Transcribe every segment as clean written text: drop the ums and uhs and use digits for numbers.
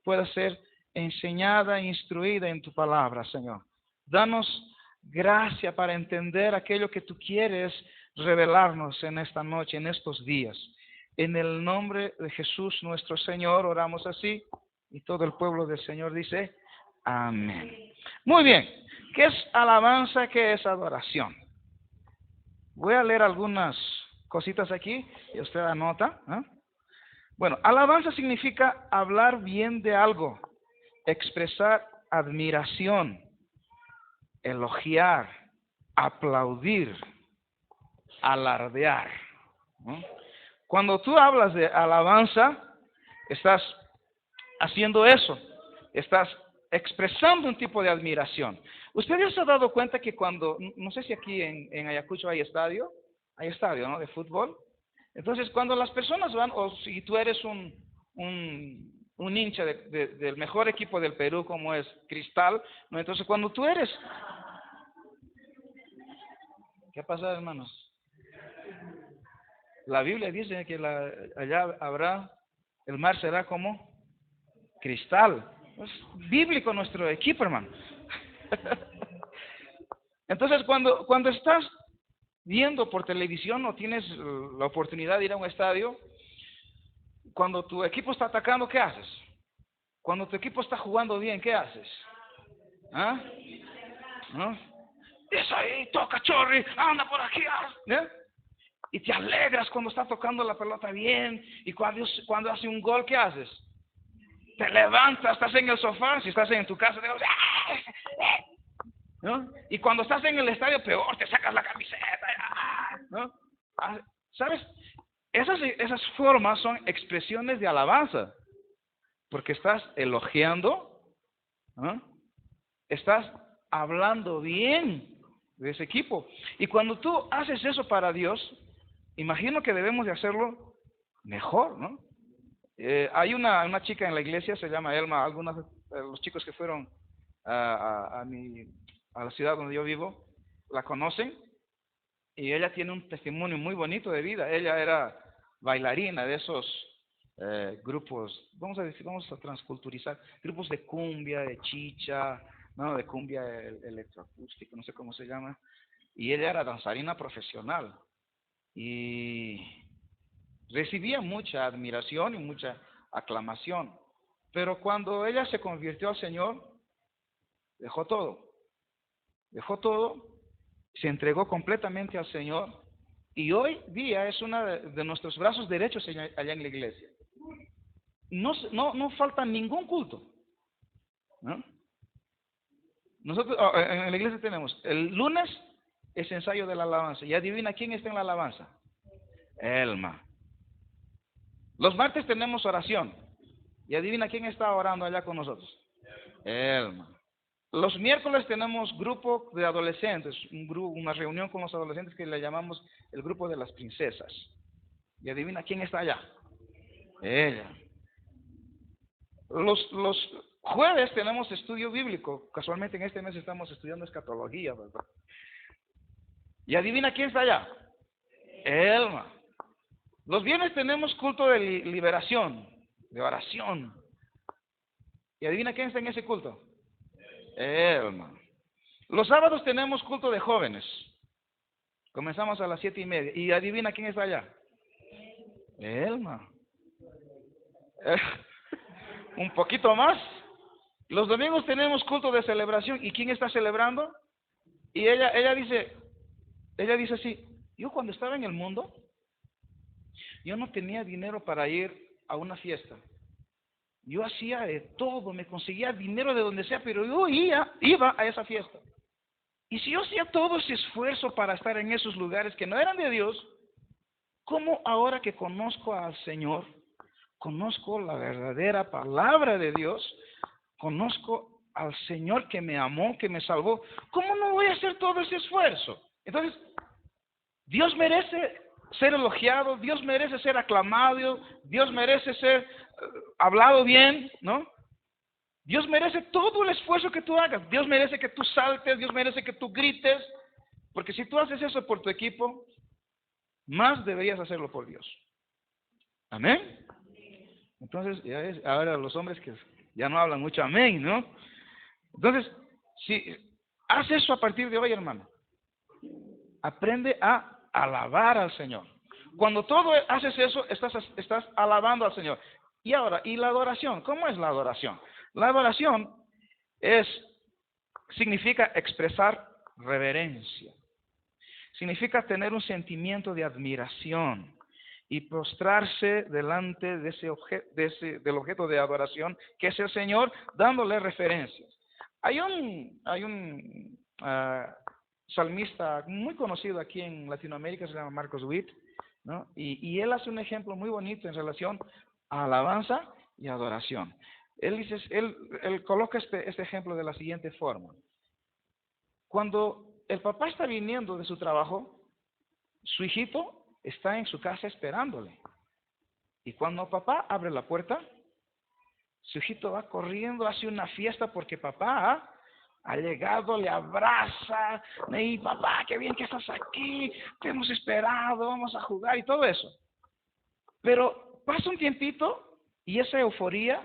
pueda ser enseñada e instruida en tu palabra, Señor. Danos gracia para entender aquello que tú quieres revelarnos en esta noche, en estos días. En el nombre de Jesús nuestro Señor oramos así, y todo el pueblo del Señor dice amén. Muy bien, ¿qué es alabanza? ¿Qué es adoración? Voy a leer algunas cositas aquí y usted anota, ¿eh? Bueno, alabanza significa hablar bien de algo, expresar admiración, elogiar, aplaudir, alardear, ¿no? Cuando tú hablas de alabanza, estás haciendo eso, estás expresando un tipo de admiración. ¿Usted ya se ha dado cuenta que cuando, no sé si aquí en Ayacucho hay estadio, ¿no? De fútbol. Entonces, cuando las personas van, o si tú eres un hincha del mejor equipo del Perú, como es Cristal, ¿no? Entonces, cuando tú eres... ¿Qué pasa, hermanos? La Biblia dice que allá habrá, el mar será como cristal. Es bíblico nuestro equipo, hermano. Entonces, cuando estás viendo por televisión o tienes la oportunidad de ir a un estadio, cuando tu equipo está atacando, ¿qué haces? Cuando tu equipo está jugando bien, ¿qué haces? ¿Ah? ¿No? Es ahí, toca Chorri, anda por aquí, ¿eh? Y te alegras cuando está tocando la pelota bien, y cuando hace un gol, ¿qué haces? Te levantas, estás en el sofá, si estás en tu casa, ¿no? Y cuando estás en el estadio, peor, te sacas la camiseta, ¿no? ¿Sabes? Esas formas son expresiones de alabanza, porque estás elogiando, ¿no? Estás hablando bien de ese equipo. Y cuando tú haces eso para Dios, imagino que debemos de hacerlo mejor, ¿no? Hay una chica en la iglesia, se llama Elma. Algunos de los chicos que fueron a la ciudad donde yo vivo la conocen, y ella tiene un testimonio muy bonito de vida. Ella era bailarina de esos grupos, vamos a transculturizar, grupos de cumbia, de chicha, no, de cumbia electroacústica, no sé cómo se llama, y ella era danzarina profesional y recibía mucha admiración y mucha aclamación. Pero cuando ella se convirtió al Señor, dejó todo, se entregó completamente al Señor, y hoy día es una de nuestros brazos derechos allá en la iglesia. No falta ningún culto, ¿no? Nosotros en la iglesia tenemos, el lunes es ensayo de la alabanza, y adivina quién está en la alabanza. Elma. Los martes tenemos oración, y adivina quién está orando allá con nosotros. Elma. Los miércoles tenemos grupo de adolescentes, una reunión con los adolescentes que le llamamos el grupo de las princesas. Y adivina quién está allá. Ella. Los jueves tenemos estudio bíblico. Casualmente en este mes estamos estudiando escatología, ¿verdad? Y adivina quién está allá. Elma. Los viernes tenemos culto de liberación, de oración. Y adivina quién está en ese culto. Elma. Los sábados tenemos culto de jóvenes. Comenzamos a las 7:30. Y adivina quién está allá. Elma. Un poquito más. Los domingos tenemos culto de celebración. ¿Y quién está celebrando? Y ella dice así: yo cuando estaba en el mundo, yo no tenía dinero para ir a una fiesta. Yo hacía de todo, me conseguía dinero de donde sea, pero yo iba a esa fiesta. Y si yo hacía todo ese esfuerzo para estar en esos lugares que no eran de Dios, ¿cómo ahora que conozco al Señor, conozco la verdadera palabra de Dios, conozco al Señor que me amó, que me salvó, cómo no voy a hacer todo ese esfuerzo? Entonces, Dios merece ser elogiado, Dios merece ser aclamado, Dios merece ser hablado bien, ¿no? Dios merece todo el esfuerzo que tú hagas. Dios merece que tú saltes, Dios merece que tú grites, porque si tú haces eso por tu equipo, más deberías hacerlo por Dios. Amén. Entonces, ya ves, ahora los hombres que ya no hablan mucho amén, ¿no? Entonces, si haz eso a partir de hoy, hermano, aprende a alabar al Señor. Cuando todo haces eso, estás alabando al Señor. Y ahora, ¿y la adoración? ¿Cómo es la adoración? La adoración significa expresar reverencia. Significa tener un sentimiento de admiración y prostrarse delante de del objeto de adoración que es el Señor, dándole referencias. Hay un salmista muy conocido aquí en Latinoamérica, se llama Marcos Witt, ¿no? Y él hace un ejemplo muy bonito en relación a alabanza y adoración. Él coloca este ejemplo de la siguiente forma. Cuando el papá está viniendo de su trabajo, su hijito está en su casa esperándole. Y cuando papá abre la puerta, su hijito va corriendo, hace una fiesta porque papá ha llegado, le abraza. Y papá, qué bien que estás aquí, te hemos esperado, vamos a jugar y todo eso. Pero pasa un tiempito y esa euforia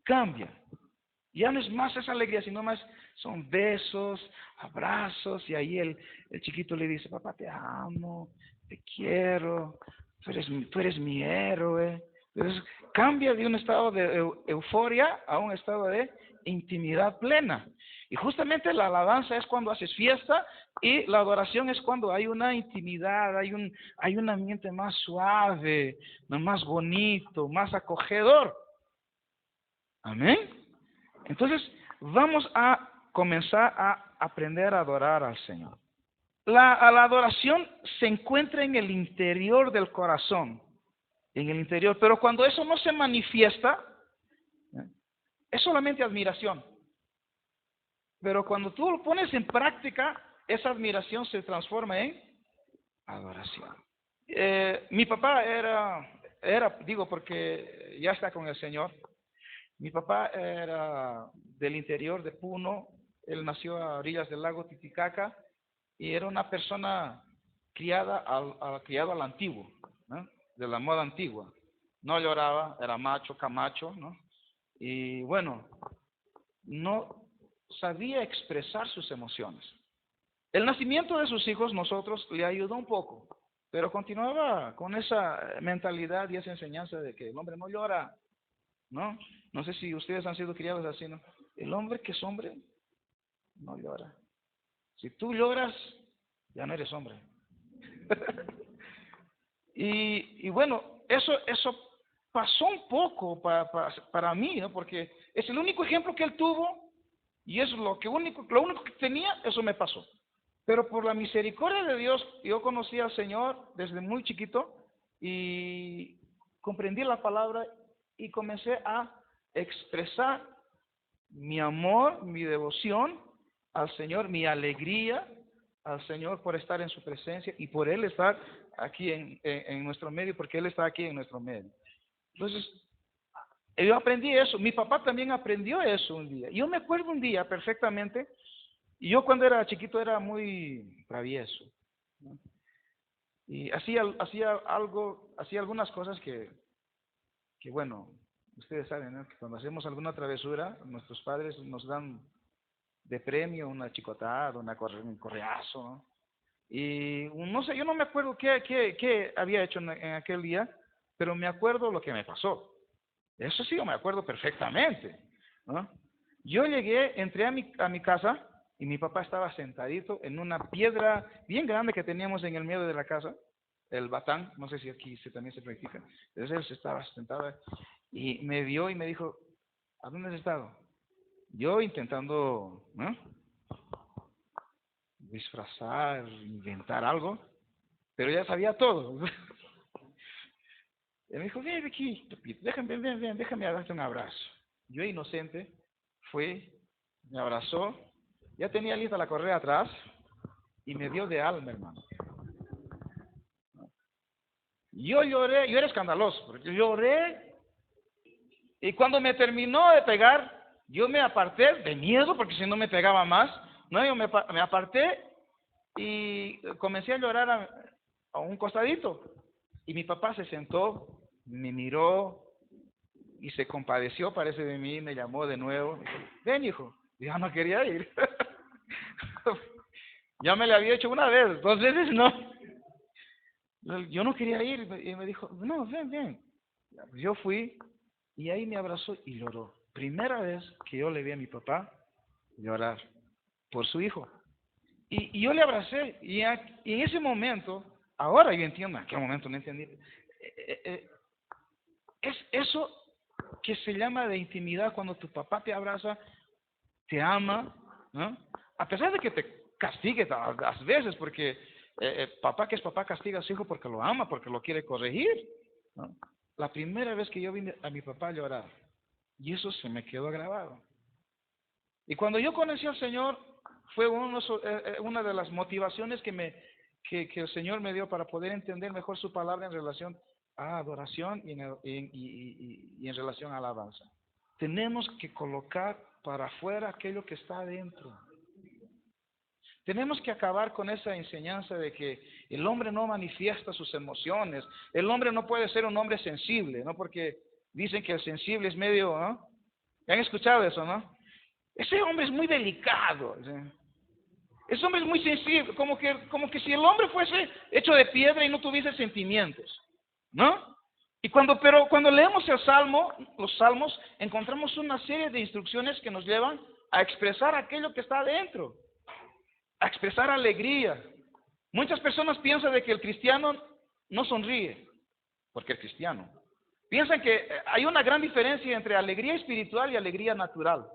cambia. Ya no es más esa alegría, sino más son besos, abrazos, y ahí el chiquito le dice, papá, te amo, te quiero, tú eres mi héroe. Entonces cambia de un estado de euforia a un estado de intimidad plena. Y justamente la alabanza es cuando haces fiesta y la adoración es cuando hay una intimidad, hay un ambiente más suave, más bonito, más acogedor. Amén. Entonces, vamos a comenzar a aprender a adorar al Señor. La adoración se encuentra en el interior del corazón, en el interior, pero cuando eso no se manifiesta, es solamente admiración. Pero cuando tú lo pones en práctica, esa admiración se transforma en adoración. Mi papá digo porque ya está con el Señor. Mi papá era del interior de Puno, él nació a orillas del lago Titicaca y era una persona criado a la antigua, ¿no? De la moda antigua. No lloraba, era macho, camacho, ¿no? Y bueno, no sabía expresar sus emociones. El nacimiento de sus hijos, nosotros le ayudó un poco, pero continuaba con esa mentalidad y esa enseñanza de que el hombre no llora, ¿no? No sé si ustedes han sido criados así, ¿no? El hombre que es hombre no llora. Si tú lloras, ya no eres hombre. y bueno, eso pasó un poco para mí, ¿no? Porque es el único ejemplo que él tuvo y es lo único que tenía, eso me pasó. Pero por la misericordia de Dios, yo conocí al Señor desde muy chiquito y comprendí la palabra y comencé a expresar mi amor, mi devoción al Señor, mi alegría al Señor por estar en su presencia y por Él estar aquí en nuestro medio, porque Él está aquí en nuestro medio. Entonces, yo aprendí eso, mi papá también aprendió eso un día. Yo me acuerdo un día perfectamente, y yo cuando era chiquito era muy travieso, ¿no? Y hacía algunas cosas que bueno, ustedes saben, ¿no? Que cuando hacemos alguna travesura, nuestros padres nos dan de premio una chicotada, un correazo, ¿no? Y no sé, yo no me acuerdo qué había hecho en aquel día, pero me acuerdo lo que me pasó. Eso sí, yo me acuerdo perfectamente, ¿no? Yo entré a mi casa y mi papá estaba sentadito en una piedra bien grande que teníamos en el medio de la casa, el batán, no sé si aquí también se practica. Entonces él se estaba sentado y me vio y me dijo, ¿a dónde has estado? Yo intentando, ¿no?, disfrazar, inventar algo, pero ya sabía todo. Y me dijo, ven aquí, déjame darte un abrazo. Yo inocente fui, me abrazó, ya tenía lista la correa atrás y me dio de alma, hermano. Yo lloré, yo era escandaloso, porque yo lloré y cuando me terminó de pegar, yo me aparté de miedo, porque si no me pegaba más, no, yo me aparté y comencé a llorar a un costadito. Y mi papá se sentó, me miró y se compadeció, parece, de mí, me llamó de nuevo. Me dijo, ven, hijo. Y yo no quería ir. Ya me le había hecho una vez, 2 veces no. Yo no quería ir y me dijo, no, ven, ven. Yo fui y ahí me abrazó y lloró. Primera vez que yo le vi a mi papá llorar por su hijo. Y yo le abracé y en ese momento, ahora yo entiendo, en aquel momento no entendí, es eso que se llama de intimidad cuando tu papá te abraza, te ama, ¿no? A pesar de que te castigue a veces, porque papá que es papá castiga a su hijo porque lo ama, porque lo quiere corregir, ¿no? La primera vez que yo vi a mi papá llorar, y eso se me quedó grabado. Y cuando yo conocí al Señor, fue una de las motivaciones que el Señor me dio para poder entender mejor su palabra en relación a adoración y en relación a alabanza. Tenemos que colocar para afuera aquello que está adentro. Tenemos que acabar con esa enseñanza de que el hombre no manifiesta sus emociones. El hombre no puede ser un hombre sensible, ¿no? Porque dicen que el sensible es medio, ¿no? ¿Han escuchado eso, no? Ese hombre es muy delicado, ¿sí? Ese hombre es muy sensible, como que si el hombre fuese hecho de piedra y no tuviese sentimientos, ¿no? Pero cuando leemos los salmos, encontramos una serie de instrucciones que nos llevan a expresar aquello que está adentro, a expresar alegría. Muchas personas piensan de que el cristiano no sonríe, porque es cristiano. Piensan que hay una gran diferencia entre alegría espiritual y alegría natural.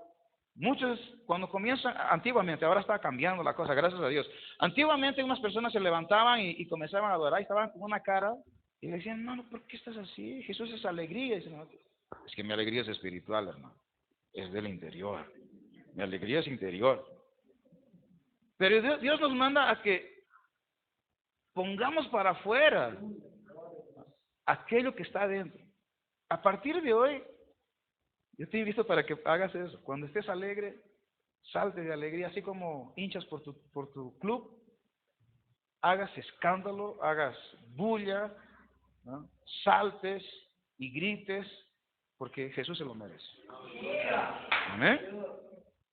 Muchos, cuando comienzan, antiguamente, ahora está cambiando la cosa, gracias a Dios. Antiguamente unas personas se levantaban y comenzaban a adorar y estaban con una cara y le decían, no, ¿por qué estás así? Jesús es alegría. Y dicen, no, es que mi alegría es espiritual, hermano, es del interior. Mi alegría es interior. Pero Dios nos manda a que pongamos para afuera aquello que está adentro. A partir de hoy, yo te invito para que hagas eso. Cuando estés alegre, salte de alegría, así como hinchas por tu club, hagas escándalo, hagas bulla, ¿no? Saltes y grites, porque Jesús se lo merece. ¿Amén?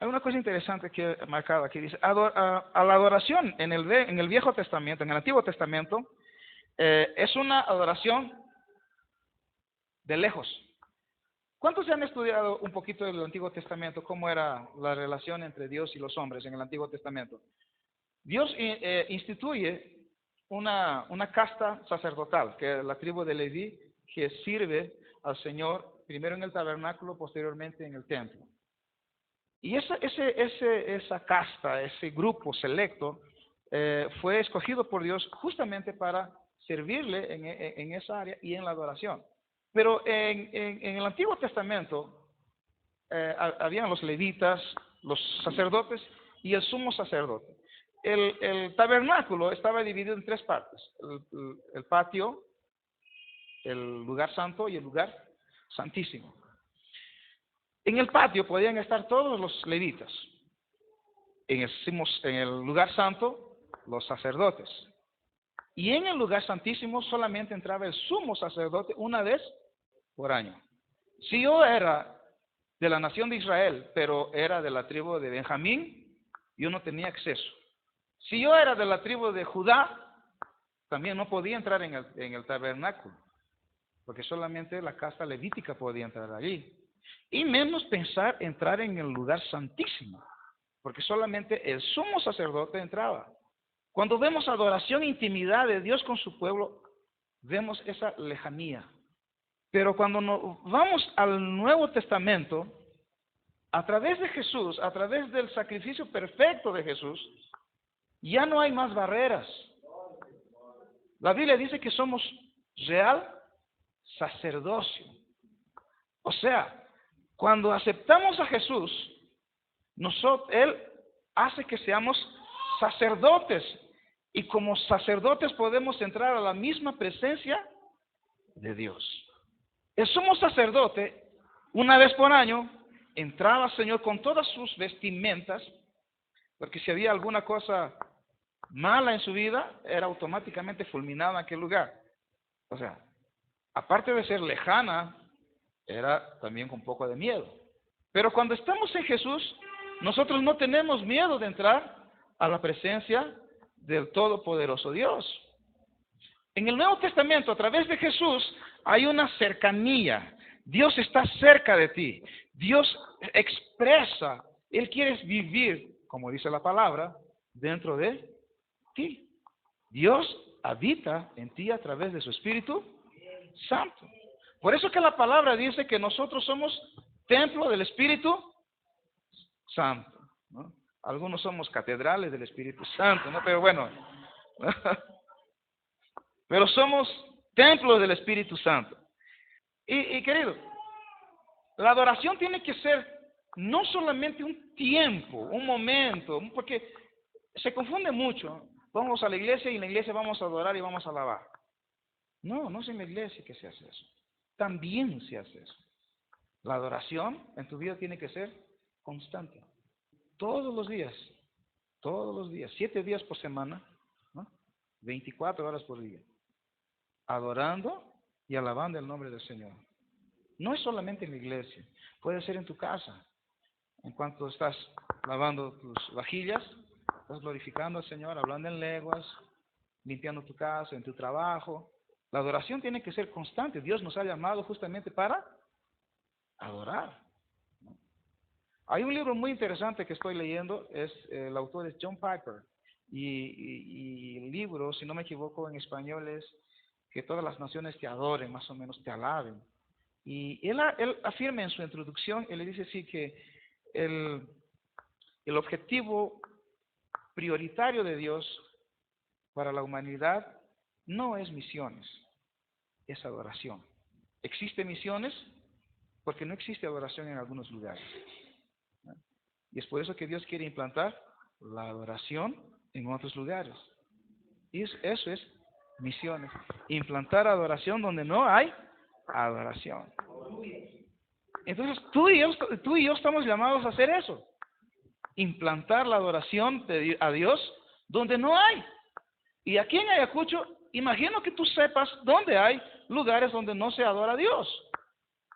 Hay una cosa interesante que he marcado aquí, dice, a la adoración en el Viejo Testamento, en el Antiguo Testamento, es una adoración de lejos. ¿Cuántos han estudiado un poquito del Antiguo Testamento? ¿Cómo era la relación entre Dios y los hombres en el Antiguo Testamento? Dios instituye una casta sacerdotal, que es la tribu de Leví, que sirve al Señor primero en el tabernáculo, posteriormente en el templo. Y esa casta, ese grupo selecto, fue escogido por Dios justamente para servirle en esa área y en la adoración. Pero en el Antiguo Testamento habían los levitas, los sacerdotes y el sumo sacerdote. El tabernáculo estaba dividido en 3 partes: el patio, el lugar santo y el lugar santísimo. En el patio podían estar todos los levitas. En el lugar santo, los sacerdotes. Y en el lugar santísimo solamente entraba el sumo sacerdote una vez por año. Si yo era de la nación de Israel, pero era de la tribu de Benjamín, yo no tenía acceso. Si yo era de la tribu de Judá, también no podía entrar en el tabernáculo, porque solamente la casta levítica podía entrar allí. Y menos pensar entrar en el lugar santísimo, porque solamente el sumo sacerdote entraba. Cuando vemos adoración e intimidad de Dios con su pueblo, vemos esa lejanía. Pero cuando nos vamos al Nuevo Testamento, a través de Jesús, a través del sacrificio perfecto de Jesús, ya no hay más barreras. La Biblia dice que somos real sacerdocio. O sea, cuando aceptamos a Jesús, Él hace que seamos sacerdotes. Y como sacerdotes podemos entrar a la misma presencia de Dios. El sumo sacerdote, una vez por año, entraba al Señor con todas sus vestimentas, porque si había alguna cosa mala en su vida, era automáticamente fulminada en aquel lugar. O sea, aparte de ser lejana, era también con un poco de miedo. Pero cuando estamos en Jesús, nosotros no tenemos miedo de entrar a la presencia del Todopoderoso Dios. En el Nuevo Testamento, a través de Jesús, hay una cercanía. Dios está cerca de ti. Dios expresa, Él quiere vivir, como dice la palabra, dentro de ti. Dios habita en ti a través de su Espíritu Santo. Por eso que la palabra dice que nosotros somos templo del Espíritu Santo, ¿no? Algunos somos catedrales del Espíritu Santo, ¿no? Pero bueno, pero somos templos del Espíritu Santo. Y querido, la adoración tiene que ser no solamente un tiempo, un momento, porque se confunde mucho. Vamos a la iglesia y en la iglesia vamos a adorar y vamos a alabar. No, no es en la iglesia que se hace eso. También se hace eso. La adoración en tu vida tiene que ser constante. Todos los días, 7 días por semana, ¿no? 24 horas por día. Adorando y alabando el nombre del Señor. No es solamente en la iglesia, puede ser en tu casa. En cuanto estás lavando tus vajillas, estás glorificando al Señor, hablando en lenguas, limpiando tu casa, en tu trabajo. La adoración tiene que ser constante. Dios nos ha llamado justamente para adorar. Hay un libro muy interesante que estoy leyendo, el autor es John Piper, y el libro, si no me equivoco, en español es Que todas las naciones te adoren, más o menos te alaben. Y él afirma en su introducción, él le dice así que el objetivo prioritario de Dios para la humanidad no es misiones, es adoración. ¿Existen misiones? Porque no existe adoración en algunos lugares. Y es por eso que Dios quiere implantar la adoración en otros lugares. Y eso es misiones. Implantar adoración donde no hay adoración. Entonces tú y yo estamos llamados a hacer eso. Implantar la adoración a Dios donde no hay. Y aquí en Ayacucho, imagino que tú sepas dónde hay lugares donde no se adora a Dios.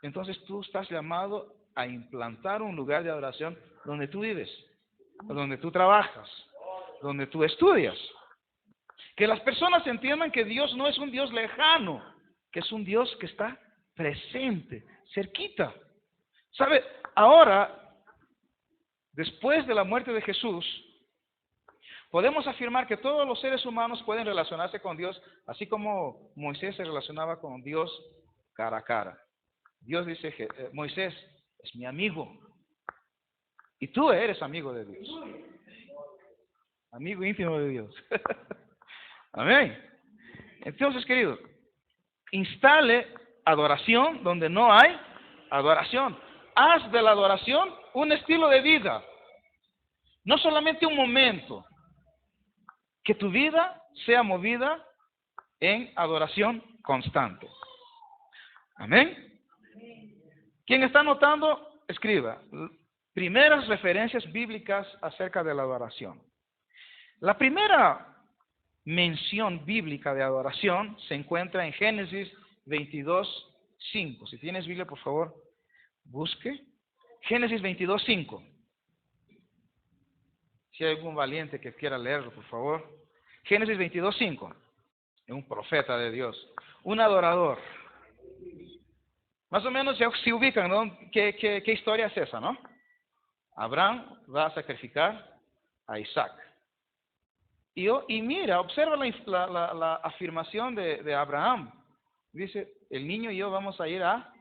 Entonces tú estás llamado a implantar un lugar de adoración donde tú vives, donde tú trabajas, donde tú estudias. Que las personas entiendan que Dios no es un Dios lejano, que es un Dios que está presente, cerquita. ¿Sabe? Ahora, después de la muerte de Jesús, podemos afirmar que todos los seres humanos pueden relacionarse con Dios, así como Moisés se relacionaba con Dios cara a cara. Dios dice que Moisés es mi amigo. Y tú eres amigo de Dios. Amigo íntimo de Dios. Amén. Entonces, querido, instale adoración donde no hay adoración. Haz de la adoración un estilo de vida. No solamente un momento. Que tu vida sea movida en adoración constante. Amén. ¿Quién está anotando? Escriba. Primeras referencias bíblicas acerca de la adoración. La primera mención bíblica de adoración se encuentra en Génesis 22:5. Si tienes Biblia, por favor, busque. Génesis 22:5. Si hay algún valiente que quiera leerlo, por favor. Génesis 22:5. Es un profeta de Dios, un adorador. Más o menos se ubican, ¿no? ¿Qué historia es esa, no? Abraham va a sacrificar a Isaac. Y mira, observa la afirmación de Abraham. Dice, el niño y yo vamos a ir a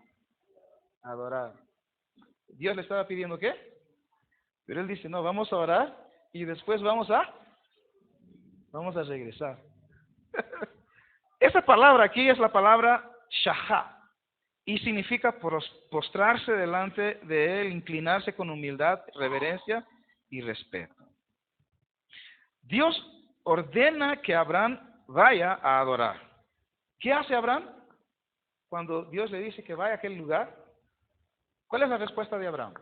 adorar. Dios le estaba pidiendo ¿qué? Pero él dice, no, vamos a orar y después vamos a regresar. Esa palabra aquí es la palabra shahá. Y significa postrarse delante de Él, inclinarse con humildad, reverencia y respeto. Dios ordena que Abraham vaya a adorar. ¿Qué hace Abraham? Cuando Dios le dice que vaya a aquel lugar, ¿cuál es la respuesta de Abraham?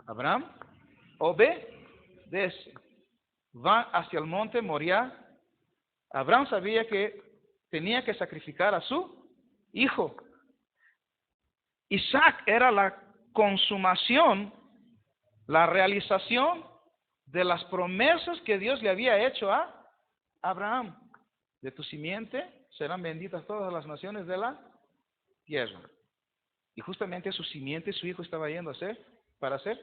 Abraham obedece. van hacia el monte Moriah, Abraham sabía que tenía que sacrificar a su hijo. Isaac era la consumación, la realización de las promesas que Dios le había hecho a Abraham. De tu simiente serán benditas todas las naciones de la tierra. Y justamente su simiente, su hijo, estaba yendo a ser, para ser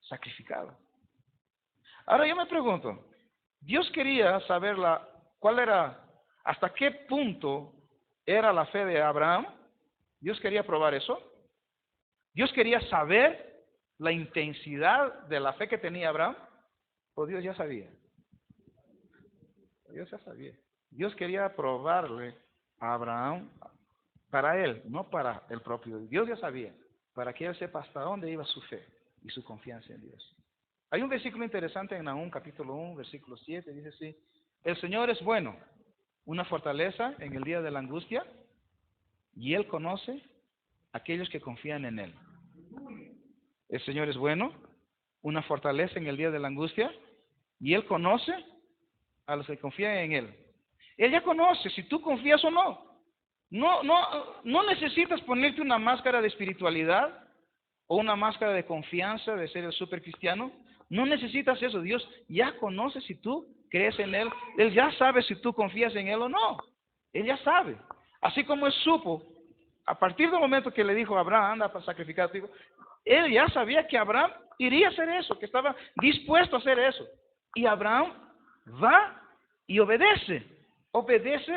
sacrificado. Ahora yo me pregunto, Dios quería saber cuál era, hasta qué punto era la fe de Abraham. Dios quería probar eso. Dios quería saber la intensidad de la fe que tenía Abraham. O Dios ya sabía. Dios ya sabía. Dios quería probarle a Abraham para él, no para el propio Dios. Dios ya sabía, para que él sepa hasta dónde iba su fe y su confianza en Dios. Hay un versículo interesante en Nahum, capítulo 1, versículo 7, dice así: el Señor es bueno, una fortaleza en el día de la angustia, y Él conoce a aquellos que confían en Él. El Señor es bueno, una fortaleza en el día de la angustia, y Él conoce a los que confían en Él. Él ya conoce si tú confías o no. No necesitas ponerte una máscara de espiritualidad o una máscara de confianza de ser el super cristiano. No necesitas eso. Dios ya conoce si tú crees en Él. Él ya sabe si tú confías en Él o no. Él ya sabe. Así como Él supo, a partir del momento que le dijo a Abraham, anda para sacrificar a tu hijo, Él ya sabía que Abraham iría a hacer eso, que estaba dispuesto a hacer eso. Y Abraham va y obedece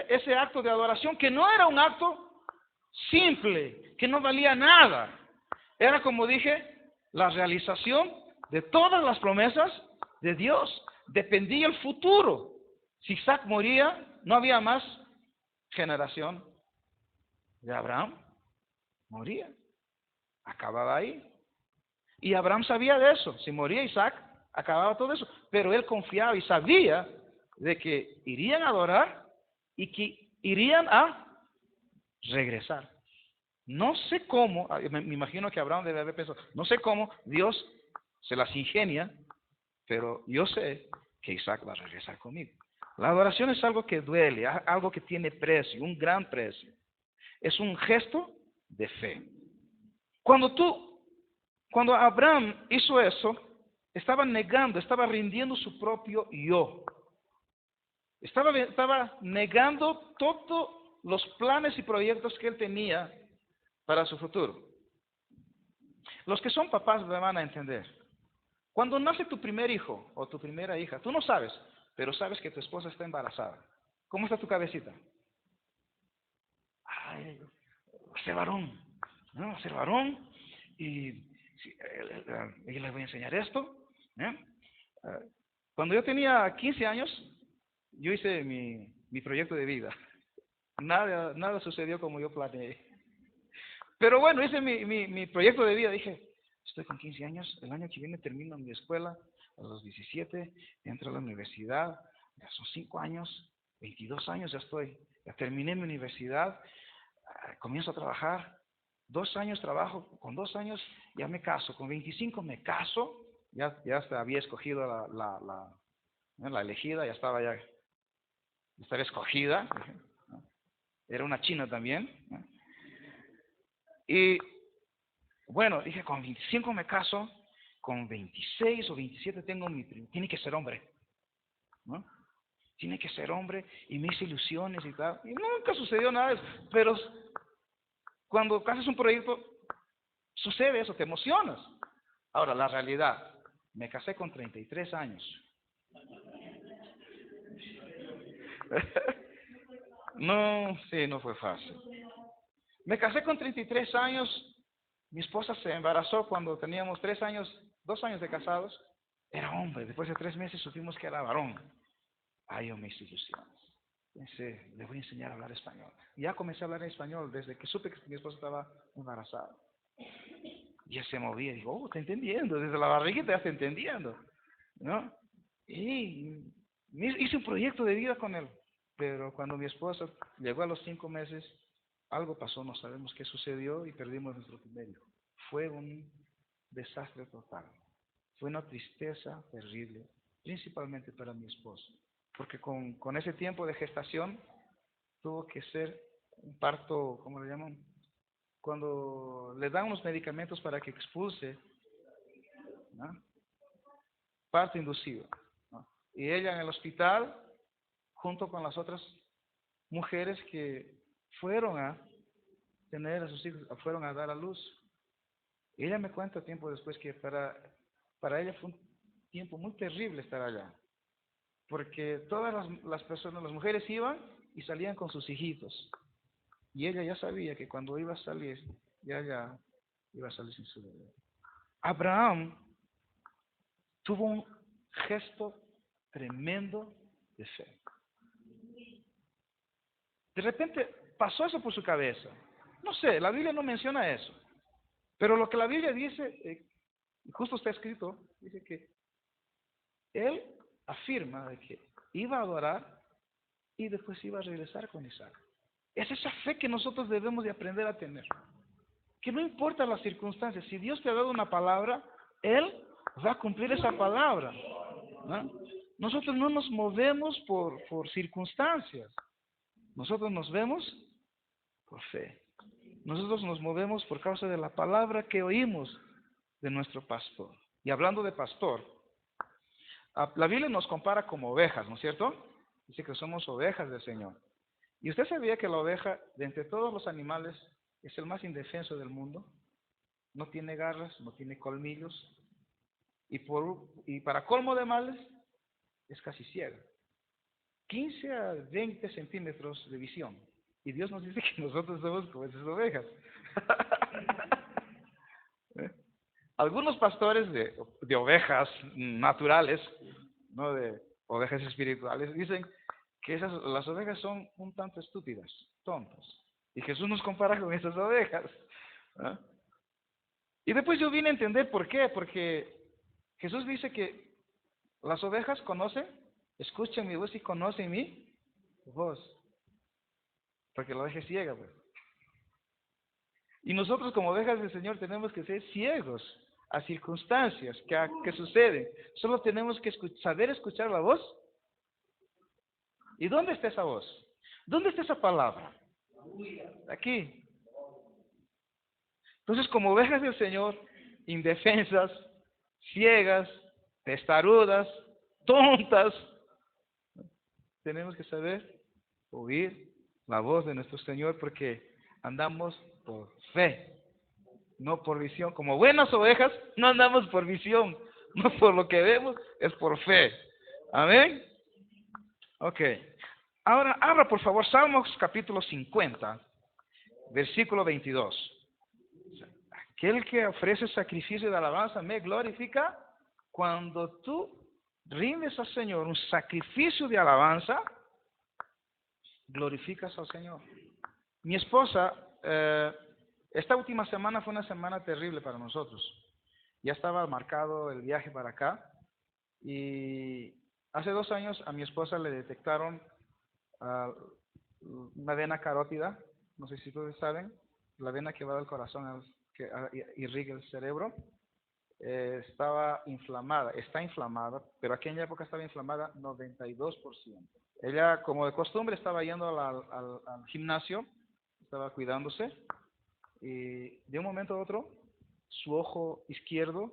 ese acto de adoración, que no era un acto simple, que no valía nada. Era, como dije, la realización de todas las promesas de Dios. Dependía el futuro. Si Isaac moría, no había más generación de Abraham. Moría. Acababa ahí. Y Abraham sabía de eso. Si moría Isaac, acababa todo eso. Pero él confiaba y sabía de que irían a adorar y que irían a regresar. No sé cómo, me imagino que Abraham debe haber pensado, no sé cómo Dios se las ingenia, pero yo sé que Isaac va a regresar conmigo. La adoración es algo que duele, algo que tiene precio, un gran precio. Es un gesto de fe. Cuando Abraham hizo eso, estaba negando, estaba rindiendo su propio yo. Estaba negando todos los planes y proyectos que él tenía para su futuro. Los que son papás me van a entender. Cuando nace tu primer hijo o tu primera hija, tú no sabes, pero sabes que tu esposa está embarazada. ¿Cómo está tu cabecita? Ay, va a ser varón, ¿no? Va a ser varón y yo les voy a enseñar esto. Cuando yo tenía 15 años, yo hice mi proyecto de vida. Nada sucedió como yo planeé. Pero bueno, hice mi proyecto de vida. Dije, estoy con 15 años, el año que viene termino mi escuela, a los 17, entro a la universidad, ya son 5 años, 22 años ya estoy. Ya terminé mi universidad, comienzo a trabajar, 2 años trabajo, con 2 años ya me caso, con 25 me caso, ya había escogido la elegida, ya estaba escogida, era una china también, ¿no? Y bueno, dije, con 25 me caso, con 26 o 27 tengo tiene que ser hombre, ¿no? Tiene que ser hombre, y me hice ilusiones y tal, y nunca sucedió nada de eso, pero cuando haces un proyecto, sucede eso, te emocionas. Ahora, la realidad, me casé con 33 años. No, sí, no fue fácil. Me casé con 33 años. Mi esposa se embarazó cuando teníamos 2 años de casados. Era hombre. Después de 3 meses supimos que era varón. Ay, yo me hice ilusiones. Pensé, le voy a enseñar a hablar español. Y ya comencé a hablar en español desde que supe que mi esposa estaba embarazada. Y él se movía y dijo, está entendiendo. Desde la barriguita ya está entendiendo, ¿no? Y hice un proyecto de vida con él. Pero cuando mi esposa llegó a los 5 meses, algo pasó, no sabemos qué sucedió y perdimos nuestro primer hijo. Fue un desastre total. Fue una tristeza terrible. principalmente para mi esposo, porque con ese tiempo de gestación tuvo que ser un parto, ¿cómo le llaman? Cuando le dan unos medicamentos para que expulse, ¿no? Parto inducido, ¿no? Y ella en el hospital, junto con las otras mujeres que fueron a tener a sus hijos, fueron a dar a luz. Y ella me cuenta tiempo después que para ella fue un tiempo muy terrible estar allá, porque todas las personas, las mujeres iban y salían con sus hijitos, y ella ya sabía que cuando iba a salir, ya iba a salir sin su bebé. Abraham tuvo un gesto tremendo de fe. De repente pasó eso por su cabeza. No sé, la Biblia no menciona eso. Pero lo que la Biblia dice, justo está escrito, dice que él afirma de que iba a adorar y después iba a regresar con Isaac. Es esa fe que nosotros debemos de aprender a tener. Que no importa las circunstancias, si Dios te ha dado una palabra, Él va a cumplir esa palabra, ¿no? Nosotros no nos movemos por circunstancias, nosotros nos vemos por fe. Nosotros nos movemos por causa de la palabra que oímos de nuestro pastor. Y hablando de pastor, la Biblia nos compara como ovejas, ¿no es cierto? Dice que somos ovejas del Señor. ¿Y usted sabía que la oveja, de entre todos los animales, es el más indefenso del mundo? No tiene garras, no tiene colmillos, y para colmo de males, es casi ciega. 15 a 20 centímetros de visión. Y Dios nos dice que nosotros somos como esas ovejas. Algunos pastores de ovejas naturales, no de ovejas espirituales, dicen que las ovejas son un tanto estúpidas, tontas. Y Jesús nos compara con esas ovejas. ¿Ah? Y después yo vine a entender por qué, porque Jesús dice que las ovejas escuchan mi voz y conocen mi voz, porque la oveja es ciega, pues. Y nosotros como ovejas del Señor tenemos que ser ciegos a circunstancias que suceden. Solo tenemos que saber escuchar la voz. ¿Y dónde está esa voz? ¿Dónde está esa palabra? Aquí. Entonces, como ovejas del Señor, indefensas, ciegas, testarudas, tontas, tenemos que saber oír la voz de nuestro Señor porque andamos por fe, no por visión. Como buenas ovejas, no andamos por visión, no por lo que vemos, es por fe. Amén. Ok. Ahora, abra por favor Salmos capítulo 50, versículo 22. Aquel que ofrece sacrificio de alabanza me glorifica. Cuando tú rindes al Señor un sacrificio de alabanza, glorificas al Señor. Mi esposa, esta última semana fue una semana terrible para nosotros. Ya estaba marcado el viaje para acá y hace 2 años a mi esposa le detectaron una vena carótida, no sé si ustedes saben, la vena que va del corazón que irriga el cerebro, estaba inflamada, está inflamada, pero aquella época estaba inflamada 92%. Ella, como de costumbre, estaba yendo al gimnasio, estaba cuidándose, y de un momento a otro, su ojo izquierdo,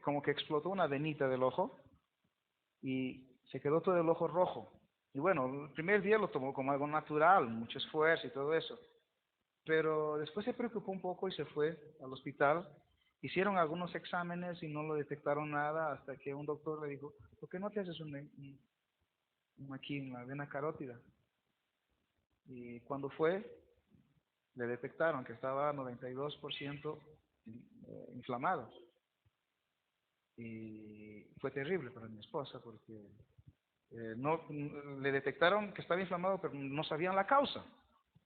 como que explotó una venita del ojo, y se quedó todo el ojo rojo. Y bueno, el primer día lo tomó como algo natural, mucho esfuerzo y todo eso. Pero después se preocupó un poco y se fue al hospital. Hicieron algunos exámenes y no lo detectaron nada hasta que un doctor le dijo, ¿por qué no te haces aquí en la vena carótida? Y cuando fue, le detectaron que estaba 92% inflamado. Y fue terrible para mi esposa porque no le detectaron que estaba inflamado, pero no sabían la causa.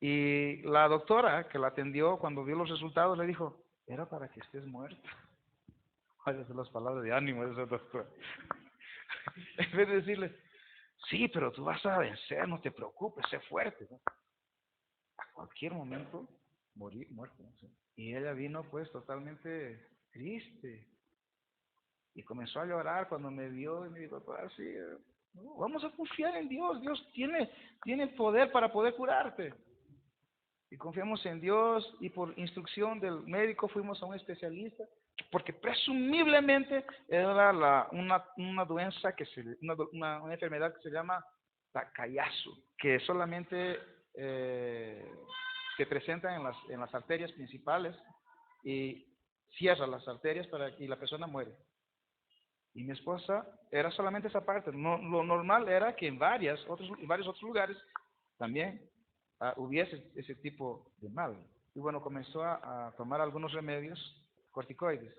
Y la doctora que la atendió, cuando vio los resultados, le dijo, era para que estés muerta. Esas son las palabras de ánimo de esa doctora. En vez de decirle, sí, pero tú vas a vencer, no te preocupes, sé fuerte, ¿no? A cualquier momento, muerta, ¿no? Y ella vino pues totalmente triste. Y comenzó a llorar cuando me vio y me dijo, así, no, vamos a confiar en Dios. Dios tiene poder para poder curarte. Y confiamos en Dios y por instrucción del médico fuimos a un especialista porque presumiblemente era una doença una enfermedad que se llama Takayasu, que solamente se presenta en las arterias principales y cierra las arterias y la persona muere. Y mi esposa era solamente esa parte. No, lo normal era que en varios otros lugares también hubiese ese tipo de mal. Y bueno, comenzó a tomar algunos remedios corticoides.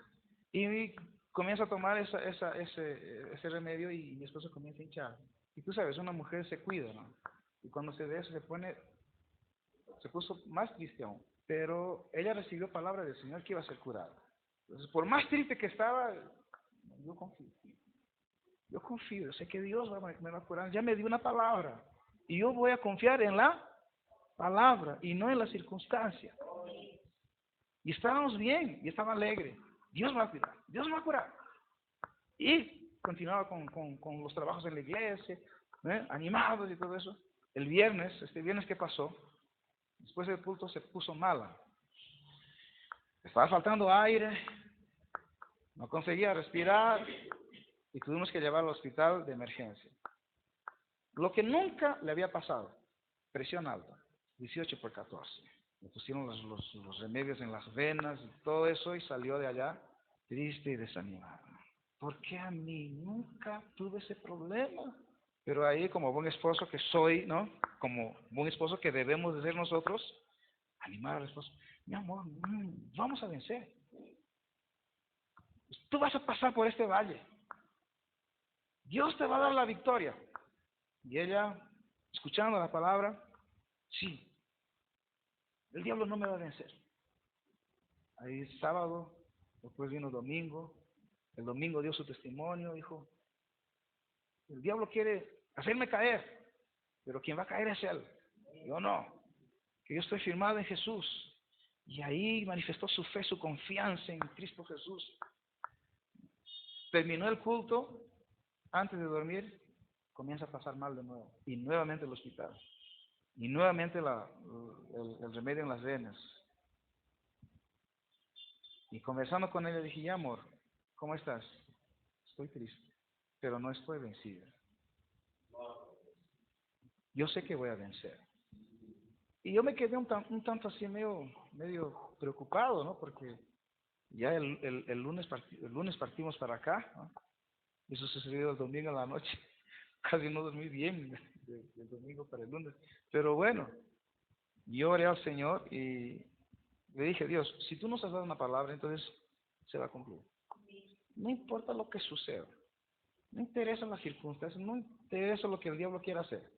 Y comienza a tomar ese remedio y mi esposa comienza a hinchar. Y tú sabes, una mujer se cuida, ¿no? Y cuando se ve eso se puso más triste aún. Pero ella recibió palabra del Señor que iba a ser curada. Entonces, por más triste que estaba, yo confío. Yo confío, yo sé que Dios me va a curar. Ya me dio una palabra. Y yo voy a confiar en la palabra y no en la circunstancia. Y estábamos bien, y estaba alegre. Dios me va a curar, Dios me va a curar. Y continuaba con los trabajos en la iglesia, animados y todo eso. Este viernes que pasó, después del culto se puso mala. Estaba faltando aire, no conseguía respirar y tuvimos que llevarla al hospital de emergencia. Lo que nunca le había pasado, presión alta, 18/14. Le pusieron los remedios en las venas y todo eso y salió de allá triste y desanimado. ¿Por qué a mí? Nunca tuve ese problema. Pero ahí, como buen esposo que soy, ¿no? Como buen esposo que debemos de ser nosotros, animar al esposo. Mi amor, vamos a vencer. Tú vas a pasar por este valle. Dios te va a dar la victoria. Y ella, escuchando la palabra, sí, el diablo no me va a vencer. Ahí sábado, después vino domingo. El domingo dio su testimonio, dijo, el diablo quiere hacerme caer, pero quien va a caer es él. Yo no, que yo estoy firmado en Jesús. Y ahí manifestó su fe, su confianza en Cristo Jesús. Terminó el culto, antes de dormir, comienza a pasar mal de nuevo. Y nuevamente el hospital. Y nuevamente el remedio en las venas. Y conversando con ella dije, ya amor, ¿cómo estás? Estoy triste, pero no estoy vencida. Yo sé que voy a vencer. Y yo me quedé un tanto así medio preocupado, ¿no? Porque ya el lunes partimos para acá, ¿no? Eso sucedió el domingo en la noche. Casi no dormí bien del domingo para el lunes. Pero bueno, yo oré al Señor y le dije, Dios, si tú nos has dado una palabra, entonces se va a cumplir. No importa lo que suceda. No interesa las circunstancias, no interesa lo que el diablo quiera hacer.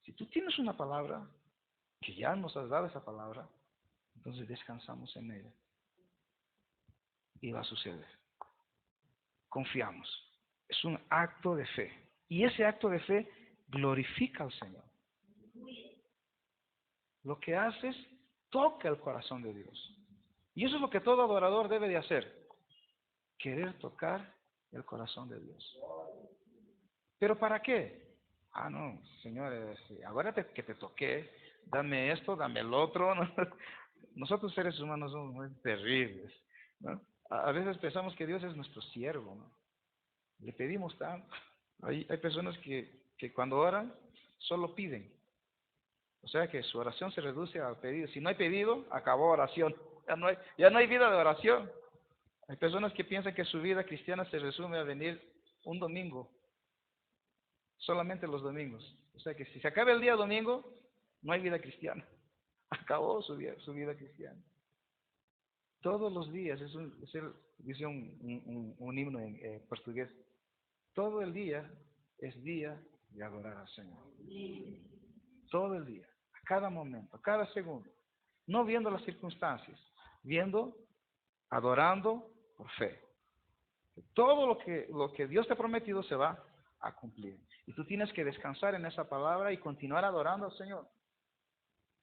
Si tú tienes una palabra, que ya nos has dado esa palabra, entonces descansamos en ella. Y va a suceder. Confiamos. Es un acto de fe. Y ese acto de fe glorifica al Señor. Lo que haces toca el corazón de Dios. Y eso es lo que todo adorador debe de hacer. Querer tocar el corazón de Dios. ¿Pero para qué? No, Señor, ahora que te toqué, dame esto, dame el otro. ¿No? Nosotros seres humanos somos muy terribles, ¿no? A veces pensamos que Dios es nuestro siervo, ¿no? Le pedimos tanto. Hay personas que cuando oran solo piden. O sea que su oración se reduce al pedido. Si no hay pedido, acabó oración. Ya no hay vida de oración. Hay personas que piensan que su vida cristiana se resume a venir un domingo. Solamente los domingos. O sea que si se acaba el día domingo, no hay vida cristiana. Acabó su vida cristiana. Todos los días, dice un himno en portugués, todo el día es día de adorar al Señor. Todo el día, a cada momento, a cada segundo. No viendo las circunstancias, adorando por fe. Todo lo que Dios te ha prometido se va a cumplir. Y tú tienes que descansar en esa palabra y continuar adorando al Señor.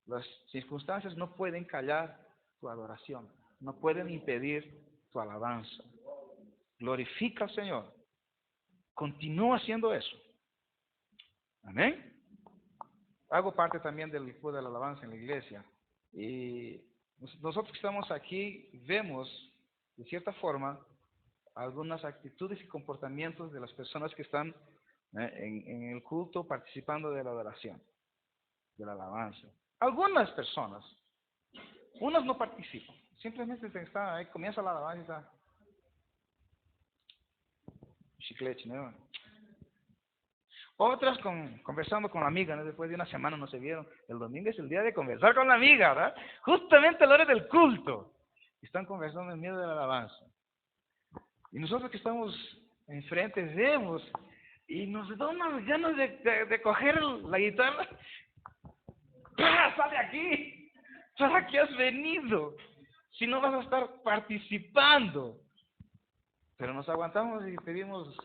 Las circunstancias no pueden callar tu adoración, no pueden impedir tu alabanza. glorifica al Señor, continúa haciendo eso. Amén. Hago parte también del equipo de la alabanza en la iglesia. Y nosotros que estamos aquí vemos, de cierta forma, algunas actitudes y comportamientos de las personas que están en el culto participando de la adoración, de la alabanza. Algunas personas, unas no participan, simplemente están ahí, comienza la alabanza y está chiclete, ¿no? Otras conversando con la amiga, ¿no? Después de una semana no se vieron. El domingo es el día de conversar con la amiga, ¿verdad? Justamente a la hora del culto. Están conversando en medio de la alabanza. Y nosotros que estamos enfrente vemos y nos da unas ganas de coger la guitarra. ¡Pah! ¡Sal de aquí! ¿Para qué has venido? Si no vas a estar participando. Pero nos aguantamos y pedimos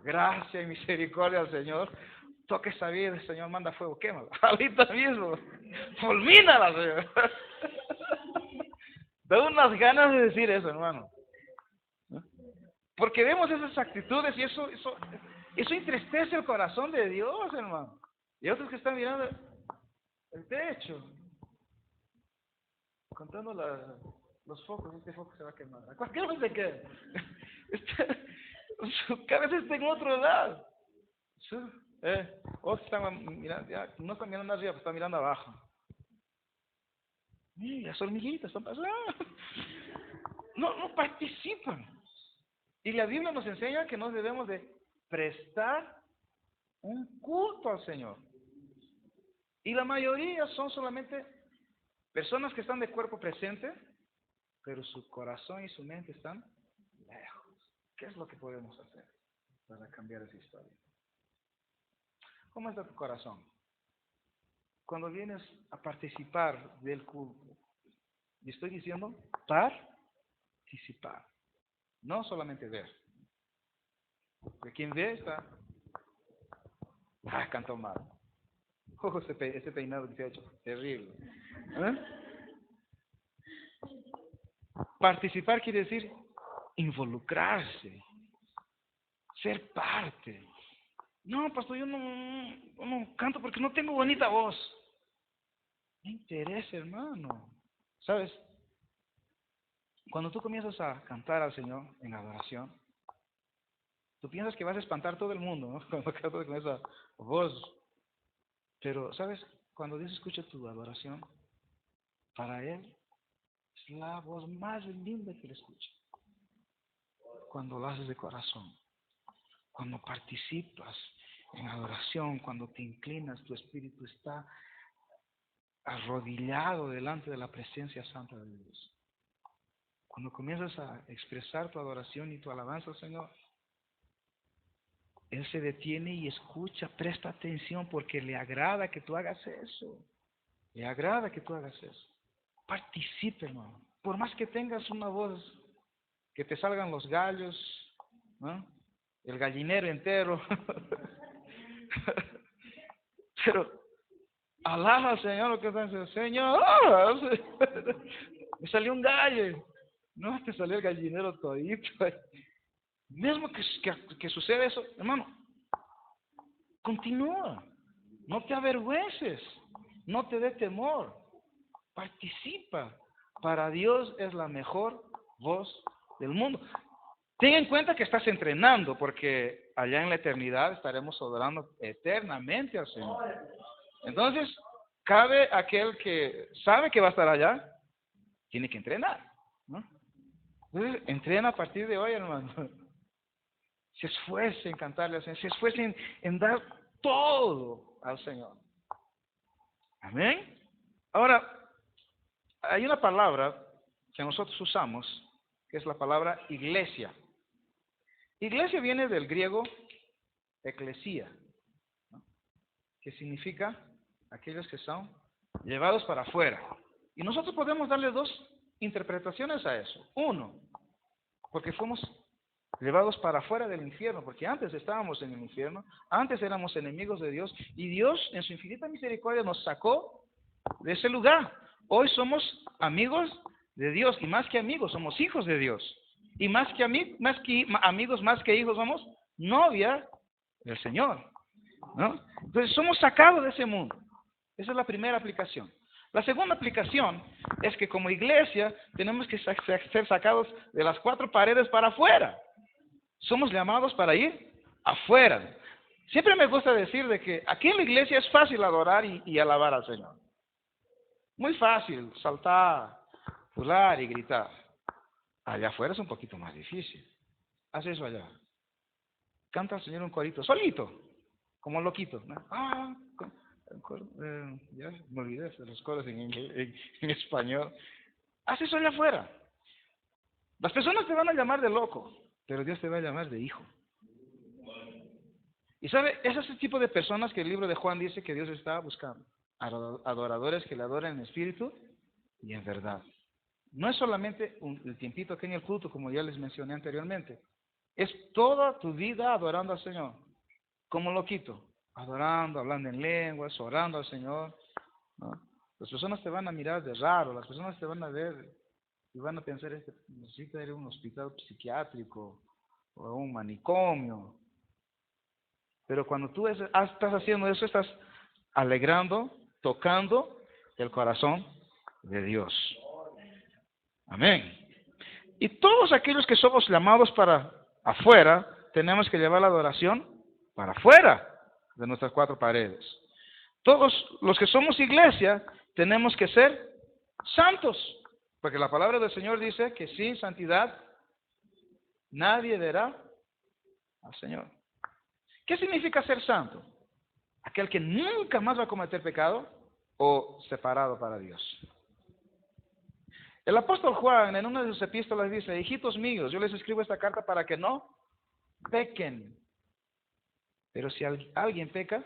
gracia y misericordia al Señor. Toque esa vida, el Señor manda fuego, quémala. Ahorita mismo, fulmínala, Señor. Da unas ganas de decir eso, hermano. Porque vemos esas actitudes y eso entristece el corazón de Dios, hermano. Y otros que están mirando el techo, contando los focos, este foco se va a quemar. ¿A cualquier hora se queda? Su cabeza está en otro lado. Otros están mirando, ya, no están mirando arriba, pero están mirando abajo. Y las hormiguitas están pasando. No participan. Y la Biblia nos enseña que nos debemos de prestar un culto al Señor. Y la mayoría son solamente personas que están de cuerpo presente, pero su corazón y su mente están lejos. ¿Qué es lo que podemos hacer para cambiar esa historia? ¿Cómo está tu corazón? Cuando vienes a participar del culto, y estoy diciendo participar, no solamente ver. Porque quien ve está, cantó mal. Ese peinado que se ha hecho, terrible. Participar quiere decir involucrarse, ser parte. No, pastor, yo no canto porque no tengo bonita voz. No interesa, hermano. ¿Sabes? Cuando tú comienzas a cantar al Señor en adoración, tú piensas que vas a espantar a todo el mundo, ¿no? Cuando cantas con esa voz. Pero, ¿sabes? Cuando Dios escucha tu adoración, para Él es la voz más linda que Él escucha. Cuando lo haces de corazón, cuando participas en adoración, cuando te inclinas, tu espíritu está arrodillado delante de la presencia santa de Dios. Cuando comienzas a expresar tu adoración y tu alabanza al Señor, Él se detiene y escucha, presta atención porque le agrada que tú hagas eso. Le agrada que tú hagas eso. Participe, hermano. Por más que tengas una voz, que te salgan los gallos, ¿no? El gallinero entero. Pero alaba al Señor lo que está diciendo. Señor, me salió un gallo. No, te salió el gallinero todito. Mismo que sucede eso, hermano, continúa. No te avergüences. No te dé temor. Participa. Para Dios es la mejor voz del mundo. Ten en cuenta que estás entrenando, porque allá en la eternidad estaremos adorando eternamente al Señor. Entonces, cabe aquel que sabe que va a estar allá, tiene que entrenar, ¿no? Entonces, entrena a partir de hoy, hermano. Se esfuerce en cantarle al Señor, se esfuerce en dar todo al Señor. Amén. Ahora, hay una palabra que nosotros usamos, que es la palabra iglesia. Iglesia viene del griego eclesía, ¿no? Que significa aquellos que son llevados para afuera. Y nosotros podemos darle dos interpretaciones a eso. Uno, porque fuimos llevados para afuera del infierno, porque antes estábamos en el infierno, antes éramos enemigos de Dios, y Dios en su infinita misericordia nos sacó de ese lugar. Hoy somos amigos de Dios, y más que amigos, somos hijos de Dios. Y más que amigos, más que hijos, somos novia del Señor, ¿no? Entonces somos sacados de ese mundo. Esa es la primera aplicación. La segunda aplicación es que como iglesia tenemos que ser sacados de las cuatro paredes para afuera. Somos llamados para ir afuera. Siempre me gusta decir de que aquí en la iglesia es fácil adorar y alabar al Señor. Muy fácil saltar, pular y gritar. Allá afuera es un poquito más difícil. Haz eso allá. Canta al Señor un corito, solito, como loquito, ¿no? Ya me olvidé de los coros en español. Haz eso allá afuera. Las personas te van a llamar de loco, pero Dios te va a llamar de hijo. Y sabe, es ese tipo de personas que el libro de Juan dice que Dios está buscando. Adoradores que le adoran en espíritu y en verdad. No es solamente el tiempito aquí en el culto, como ya les mencioné anteriormente. Es toda tu vida adorando al Señor. Como loquito. Adorando, hablando en lenguas, orando al Señor, ¿no? Las personas te van a mirar de raro, las personas te van a ver y van a pensar, necesita ir a un hospital psiquiátrico o a un manicomio. Pero cuando tú estás haciendo eso, estás alegrando, tocando el corazón de Dios. Amén. Y todos aquellos que somos llamados para afuera, tenemos que llevar la adoración para afuera de nuestras cuatro paredes. Todos los que somos iglesia, tenemos que ser santos. Porque la palabra del Señor dice que sin santidad nadie verá al Señor. ¿Qué significa ser santo? Aquel que nunca más va a cometer pecado o separado para Dios. El apóstol Juan en una de sus epístolas dice, hijitos míos, yo les escribo esta carta para que no pequen. Pero si alguien peca,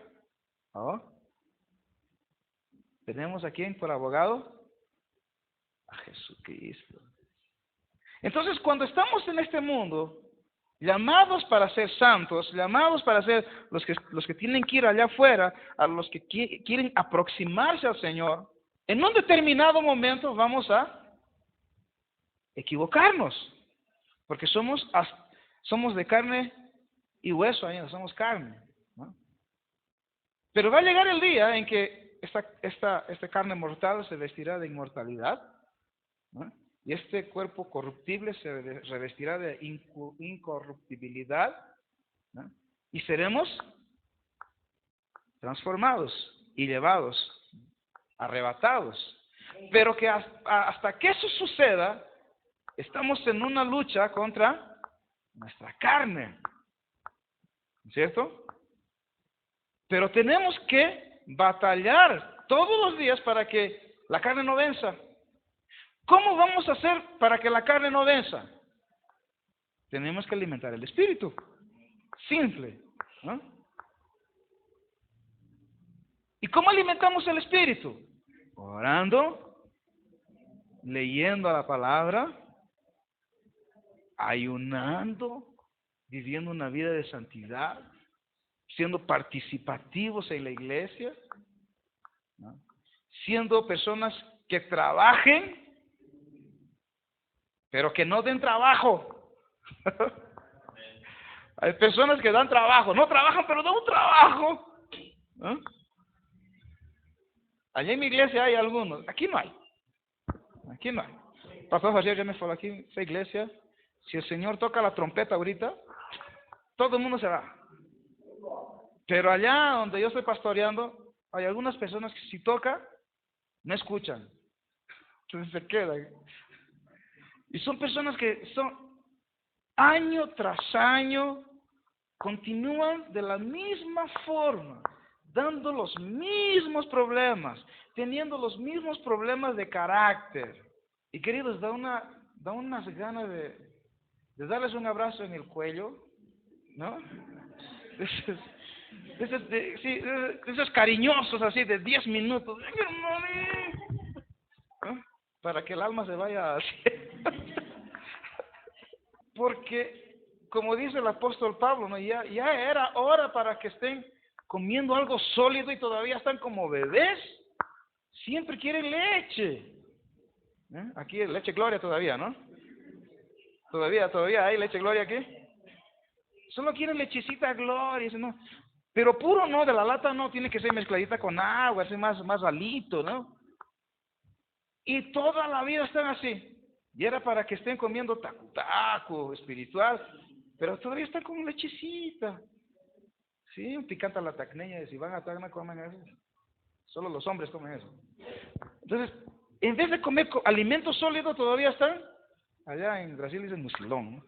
tenemos a quién por abogado, a Jesucristo. Entonces, cuando estamos en este mundo, llamados para ser santos, llamados para ser los que tienen que ir allá afuera, a los que quieren aproximarse al Señor, en un determinado momento vamos a equivocarnos, porque somos de carne y hueso, somos carne, ¿no? Pero va a llegar el día en que esta carne mortal se vestirá de inmortalidad, ¿no? Y este cuerpo corruptible se revestirá de incorruptibilidad, ¿no? Y seremos transformados y llevados, arrebatados. Pero que hasta que eso suceda, estamos en una lucha contra nuestra carne, ¿cierto? Pero tenemos que batallar todos los días para que la carne no venza. ¿Cómo vamos a hacer para que la carne no venza? Tenemos que alimentar el espíritu. Simple, ¿no? ¿Y cómo alimentamos el espíritu? Orando, leyendo la palabra, ayunando, viviendo una vida de santidad, siendo participativos en la iglesia, ¿no? Siendo personas que trabajen, pero que no den trabajo. Hay personas que dan trabajo, no trabajan, pero dan un trabajo, ¿no? Allá en mi iglesia hay algunos, aquí no hay. Pastor Roger ya me falou aquí, esa iglesia, si el Señor toca la trompeta ahorita, todo el mundo se va. Pero allá donde yo estoy pastoreando, hay algunas personas que si toca, no escuchan. Entonces se quedan. Y son personas que son año tras año, continúan de la misma forma, dando los mismos problemas, teniendo los mismos problemas de carácter. Y queridos, da unas ganas de darles un abrazo en el cuello, ¿no? Esos cariñosos así de 10 minutos, ¿no? Para que el alma se vaya así. Porque, como dice el apóstol Pablo, ¿no? Ya era hora para que estén comiendo algo sólido y todavía están como bebés. Siempre quieren leche. Aquí leche Gloria todavía, ¿no? Todavía hay leche Gloria aquí. Solo quieren lechecita Gloria, eso no. Pero puro no, de la lata no, tiene que ser mezcladita con agua, así más ralito, ¿no? Y toda la vida están así. Y era para que estén comiendo tacu espiritual, pero todavía están con lechecita. Sí, un picante a la tacneña, y si van a Tacna comen eso. Solo los hombres comen eso. Entonces, en vez de comer alimento sólido, todavía están, allá en Brasil dicen mucilón, ¿no?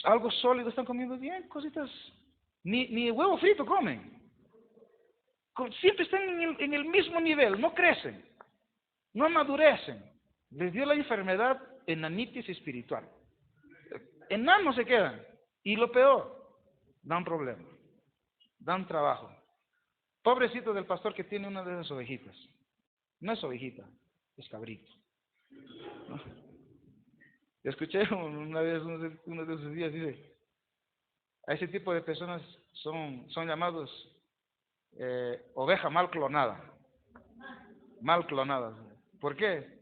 Algo sólido están comiendo bien, cositas. Ni huevo frito comen. Siempre están en el mismo nivel, no crecen, no amadurecen. Les dio la enfermedad enanitis espiritual. Enanos se quedan. Y lo peor, dan problemas, dan trabajo. Pobrecito del pastor que tiene una de esas ovejitas. No es ovejita, es cabrito. ¿No? Escuché una vez uno de esos días, dice, a ese tipo de personas son llamados oveja mal clonada. Mal clonada. ¿Por qué?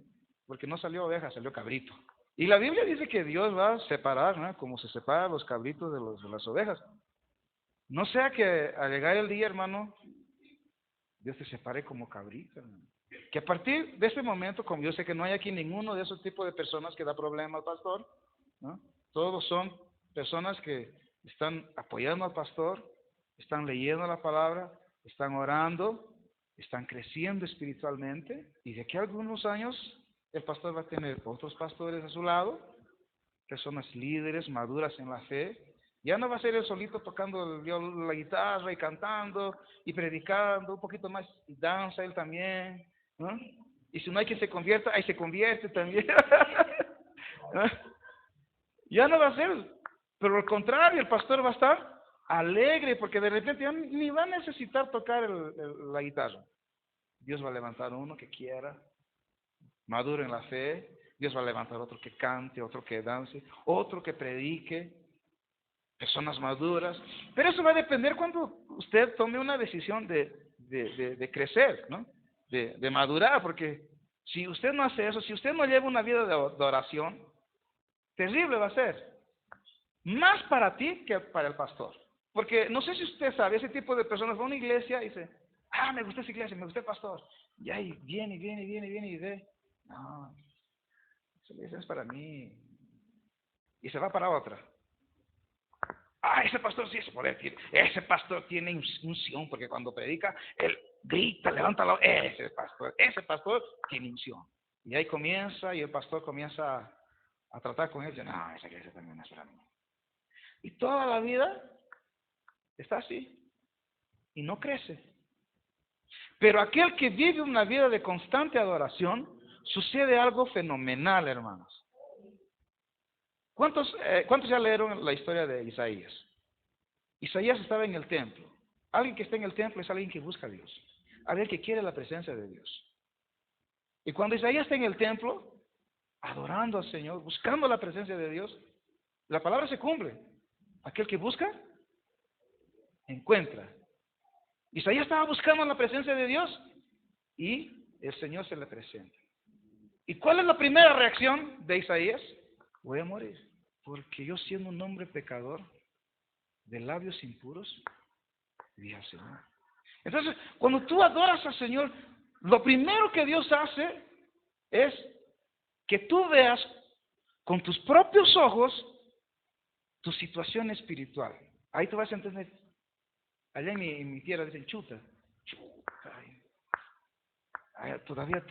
Porque no salió oveja, salió cabrito. Y la Biblia dice que Dios va a separar, ¿no? Como se separan los cabritos de las ovejas. No sea que al llegar el día, hermano, Dios te separe como cabrito, hermano. Que a partir de este momento, como yo sé que no hay aquí ninguno de esos tipos de personas que da problema al pastor, ¿no? Todos son personas que están apoyando al pastor, están leyendo la palabra, están orando, están creciendo espiritualmente, y de aquí a algunos años el pastor va a tener otros pastores a su lado, personas líderes, maduras en la fe. Ya no va a ser él solito tocando la guitarra y cantando y predicando, un poquito más, y danza él también, ¿no? Y si no hay quien se convierta, ahí se convierte también. ¿No? Ya no va a ser, pero al contrario, el pastor va a estar alegre porque de repente ya ni va a necesitar tocar la guitarra. Dios va a levantar uno que quiera, maduro en la fe. Dios va a levantar otro que cante, otro que dance, otro que predique, personas maduras. Pero eso va a depender cuando usted tome una decisión de crecer, ¿no? De madurar, porque si usted no hace eso, si usted no lleva una vida de oración, terrible va a ser. Más para ti que para el pastor. Porque no sé si usted sabe, ese tipo de personas va a una iglesia y dice, me gusta esa iglesia, me gusta el pastor. Y ahí viene y ve, no, esa iglesia es para mí. Y se va para otra. Ese pastor sí es poder, ese pastor tiene unción, porque cuando predica, él grita, levanta la voz, ese pastor tiene unción. Y ahí comienza, y el pastor comienza a tratar con él, y dice, no, esa iglesia también es para mí. Y toda la vida está así, y no crece. Pero aquel que vive una vida de constante adoración, sucede algo fenomenal, hermanos. ¿Cuántos ya leyeron la historia de Isaías? Isaías estaba en el templo. Alguien que está en el templo es alguien que busca a Dios, alguien que quiere la presencia de Dios. Y cuando Isaías está en el templo, adorando al Señor, buscando la presencia de Dios, la palabra se cumple. Aquel que busca, encuentra. Isaías estaba buscando la presencia de Dios y el Señor se le presenta. ¿Y cuál es la primera reacción de Isaías? Voy a morir, porque yo siendo un hombre pecador, de labios impuros, vi al Señor. Entonces, cuando tú adoras al Señor, lo primero que Dios hace es que tú veas con tus propios ojos tu situación espiritual. Ahí tú vas a entender. Allá en mi tierra dicen chuta. Todavía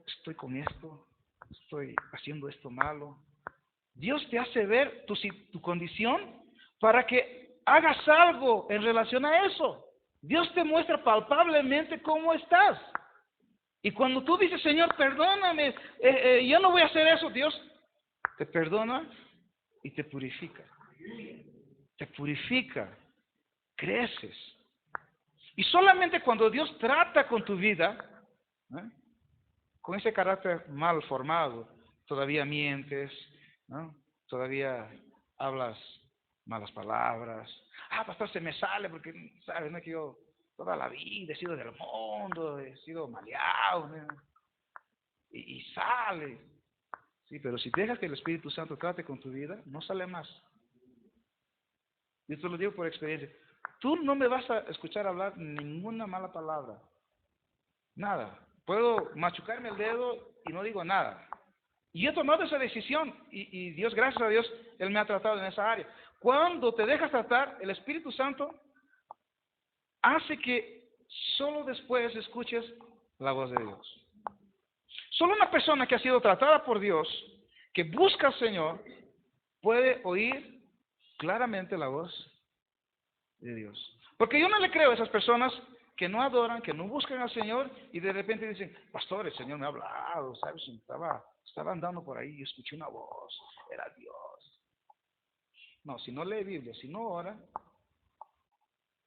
estoy con esto, estoy haciendo esto malo. Dios te hace ver tu condición para que hagas algo en relación a eso. Dios te muestra palpablemente cómo estás. Y cuando tú dices, Señor, perdóname, yo no voy a hacer eso, Dios te perdona y te purifica. Te purifica, creces. Y solamente cuando Dios trata con tu vida, con ese carácter mal formado, todavía mientes, ¿no? Todavía hablas malas palabras. Pastor, se me sale porque, ¿sabes? No, que yo toda la vida he sido del mundo, he sido maleado, ¿no? Y sale. Sí, pero si dejas que el Espíritu Santo trate con tu vida, no sale más. Yo te lo digo por experiencia. Tú no me vas a escuchar hablar ninguna mala palabra. Nada. Puedo machucarme el dedo y no digo nada. Y he tomado esa decisión y Dios, gracias a Dios, Él me ha tratado en esa área. Cuando te dejas tratar, el Espíritu Santo hace que solo después escuches la voz de Dios. Solo una persona que ha sido tratada por Dios, que busca al Señor, puede oír claramente la voz de Dios. Porque yo no le creo a esas personas que no adoran, que no buscan al Señor y de repente dicen, pastor, el Señor me ha hablado, ¿sabes? Estaba andando por ahí y escuché una voz, era Dios. No, si no lee Biblia, si no ora,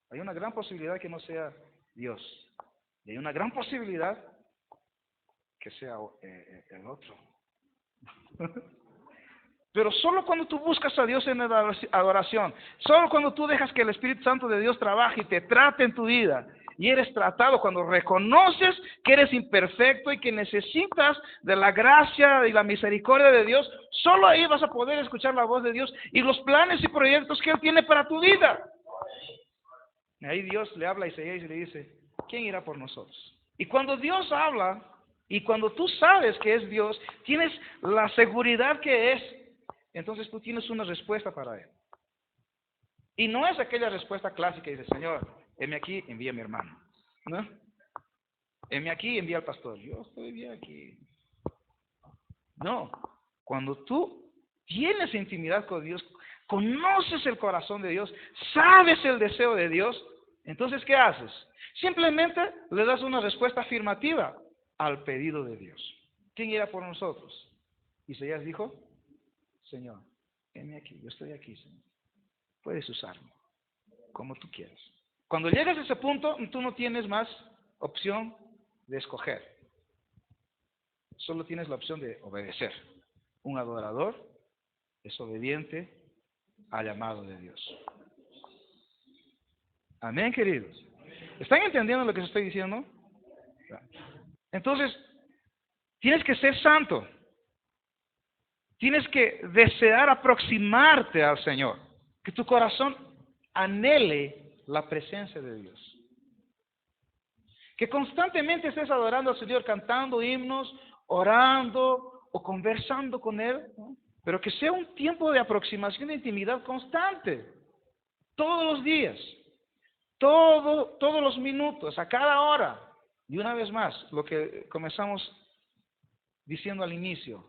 hay una gran posibilidad que no sea Dios. Y hay una gran posibilidad que sea el otro. Pero solo cuando tú buscas a Dios en adoración, solo cuando tú dejas que el Espíritu Santo de Dios trabaje y te trate en tu vida, y eres tratado, cuando reconoces que eres imperfecto y que necesitas de la gracia y la misericordia de Dios, solo ahí vas a poder escuchar la voz de Dios y los planes y proyectos que Él tiene para tu vida. Y ahí Dios le habla a Isaías y le dice, ¿quién irá por nosotros? Y cuando Dios habla, y cuando tú sabes que es Dios, tienes la seguridad que es, entonces tú tienes una respuesta para Él. Y no es aquella respuesta clásica y dice, Señor, heme aquí, envía a mi hermano. ¿No? Heme aquí, envía al pastor. Yo estoy bien aquí. No, cuando tú tienes intimidad con Dios, conoces el corazón de Dios, sabes el deseo de Dios, entonces ¿qué haces? Simplemente le das una respuesta afirmativa al pedido de Dios. ¿Quién irá por nosotros? Isaías dijo, Señor, heme aquí, yo estoy aquí, Señor. Puedes usarme como tú quieras. Cuando llegas a ese punto, tú no tienes más opción de escoger. Solo tienes la opción de obedecer. Un adorador es obediente al llamado de Dios. Amén, queridos. ¿Están entendiendo lo que les estoy diciendo? Entonces, tienes que ser santo. Tienes que desear aproximarte al Señor. Que tu corazón anhele la presencia de Dios. Que constantemente estés adorando al Señor, cantando himnos, orando o conversando con Él, ¿no? Pero que sea un tiempo de aproximación de intimidad constante, todos los días, todos los minutos, a cada hora. Y una vez más, lo que comenzamos diciendo al inicio,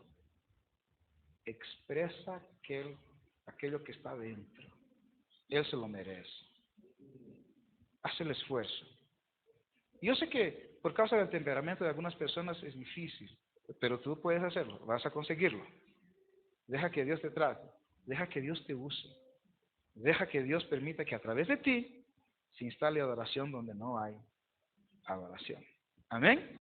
expresa aquello que está dentro. Él se lo merece. Haz el esfuerzo. Yo sé que por causa del temperamento de algunas personas es difícil, pero tú puedes hacerlo, vas a conseguirlo. Deja que Dios te trate, deja que Dios te use, deja que Dios permita que a través de ti se instale adoración donde no hay adoración. Amén.